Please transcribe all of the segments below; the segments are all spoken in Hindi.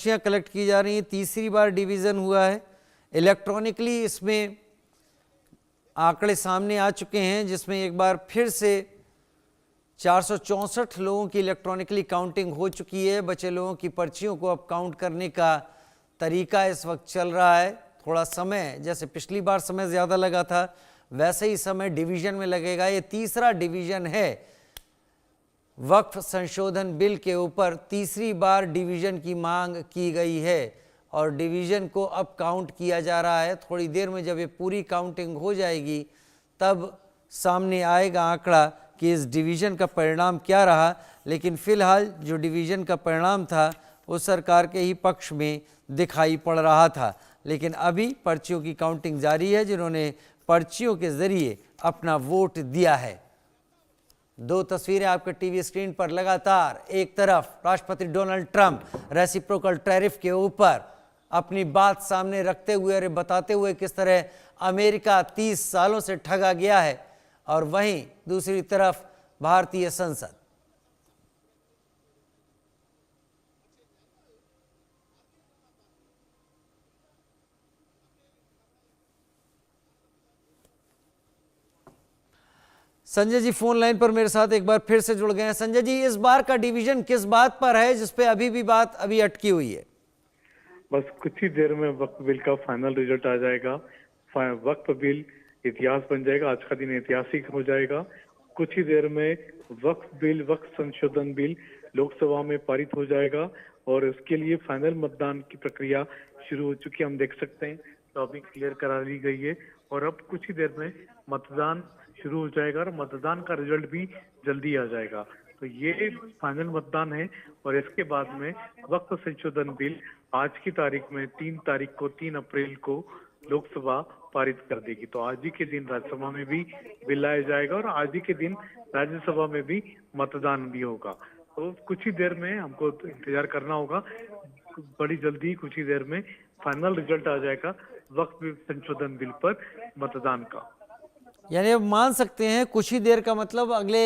पर्चियां कलेक्ट की जा रही हैं। तीसरी बार डिवीज़न हुआ है। इलेक्ट्रॉनिकली इसमें आंकड़े सामने आ चुके हैं, जिसमें एक बार फिर से 464 लोगों की इलेक्ट्रॉनिकली काउंटिंग हो चुकी है। बचे लोगों की पर्चियों को अब काउंट करने का तरीका इस वक्त चल रहा है। थोड़ा समय, जैसे पिछली बार समय ज़्यादा लगा था, वैसे ही समय डिवीज़न में लगेगा। ये तीसरा डिवीज़न है वक्फ संशोधन बिल के ऊपर। तीसरी बार डिवीज़न की मांग की गई है और डिवीज़न को अब काउंट किया जा रहा है। थोड़ी देर में जब ये पूरी काउंटिंग हो जाएगी तब सामने आएगा आंकड़ा कि इस डिवीज़न का परिणाम क्या रहा। लेकिन फिलहाल जो डिवीज़न का परिणाम था वो सरकार के ही पक्ष में दिखाई पड़ रहा था। लेकिन अभी पर्चियों की काउंटिंग जारी है। जिन्होंने पर्चियों के ज़रिए अपना वोट दिया है, दो तस्वीरें आपके टीवी स्क्रीन पर लगातार। एक तरफ राष्ट्रपति डोनाल्ड ट्रंप रेसिप्रोकल टैरिफ के ऊपर अपनी बात सामने रखते हुए और बताते हुए किस तरह अमेरिका 30 सालों से ठगा गया है, और वहीं दूसरी तरफ भारतीय संसद। संजय जी फोन लाइन पर मेरे साथ एक बार फिर से जुड़ गए हैं। संजय जी, इस बार का डिवीजन किस बात पर है जिसपे अभी भी बात अटकी हुई है? बस कुछ ही देर में वक्फ बिल का फाइनल रिजल्ट आ जाएगा। वक्फ बिल इतिहास बन जाएगा। आज का दिन ऐतिहासिक हो जाएगा। कुछ ही देर में वक्फ बिल, वक्फ संशोधन बिल लोकसभा में पारित हो जाएगा और इसके लिए फाइनल मतदान की प्रक्रिया शुरू हो चुकी है। हम देख सकते हैं टॉपिक क्लियर करा ली गई है और अब कुछ ही देर में मतदान शुरू हो जाएगा और मतदान का रिजल्ट भी जल्दी आ जाएगा। तो ये फाइनल मतदान है और इसके बाद में वक्फ संशोधन बिल आज की तारीख में 3 अप्रैल को लोकसभा पारित कर देगी। तो आज ही के दिन राज्यसभा में भी बिल लाया जाएगा और आज ही के दिन राज्यसभा में भी मतदान भी होगा। तो कुछ ही देर में हमको इंतजार करना होगा। बड़ी जल्दी कुछ ही देर में फाइनल रिजल्ट आ जाएगा वक्फ संशोधन बिल पर मतदान का। यानी अब मान सकते हैं कुछ ही देर का मतलब अगले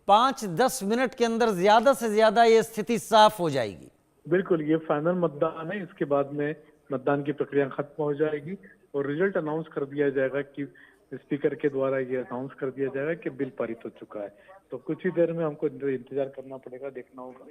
5-10 मिनट के अंदर ज्यादा से ज्यादा ये स्थिति साफ हो जाएगी। बिल्कुल, ये फाइनल मतदान है। इसके बाद में मतदान की प्रक्रिया खत्म हो जाएगी और रिजल्ट अनाउंस कर दिया जाएगा कि स्पीकर के द्वारा ये अनाउंस कर दिया जाएगा कि बिल पारित हो चुका है। तो कुछ ही देर में हमको इंतजार करना पड़ेगा, देखना होगा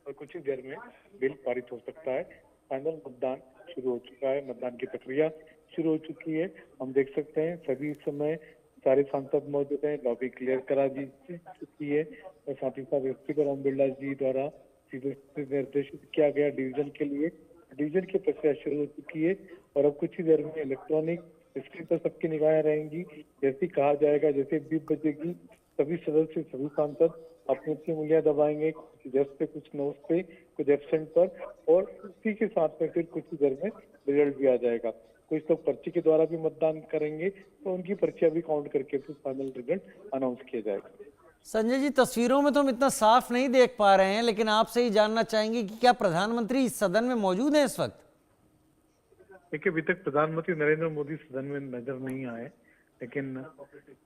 और कुछ ही देर में बिल पारित हो सकता है। फाइनल मतदान शुरू हो चुका है, मतदान की प्रक्रिया शुरू हो चुकी है। हम देख सकते हैं सभी समय सारे सांसद मौजूद हैं। लॉबी क्लियर करा दी चुकी है और साथ ही साथ स्पीकर ओम बिरला जी द्वारा सीधे निर्देशित किया गया डिवीजन के लिए। डिवीजन की प्रक्रिया शुरू हो चुकी है और अब कुछ ही देर में इलेक्ट्रॉनिक स्क्रीन पर सबकी निगाहें रहेंगी। जैसे कहा जाएगा, जैसे बीप बजेगी, सभी सदस्य, सभी सांसद अपनी अपनी उंगलियां दबाएंगे, कुछ यस पे, कुछ नोस पे, कुछ एब्सेंट पर, और उसी के साथ में फिर कुछ ही देर में रिजल्ट भी आ जाएगा। कुछ लोग पर्ची के द्वारा भी मतदान करेंगे तो उनकी पर्चियां भी काउंट करके फिर फाइनल रिजल्ट अनाउंस किया जाएगा। संजय जी, तस्वीरों में तो हम इतना साफ नहीं देख पा रहे हैं, लेकिन आपसे ही जानना चाहेंगे कि क्या प्रधानमंत्री इस सदन में मौजूद हैं इस वक्त? देखिए, अभी तक प्रधानमंत्री नरेंद्र मोदी सदन में नजर नहीं आए, लेकिन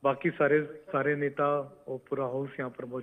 बाकी सारे नेता और पूरा हाउस यहाँ पर मौजूद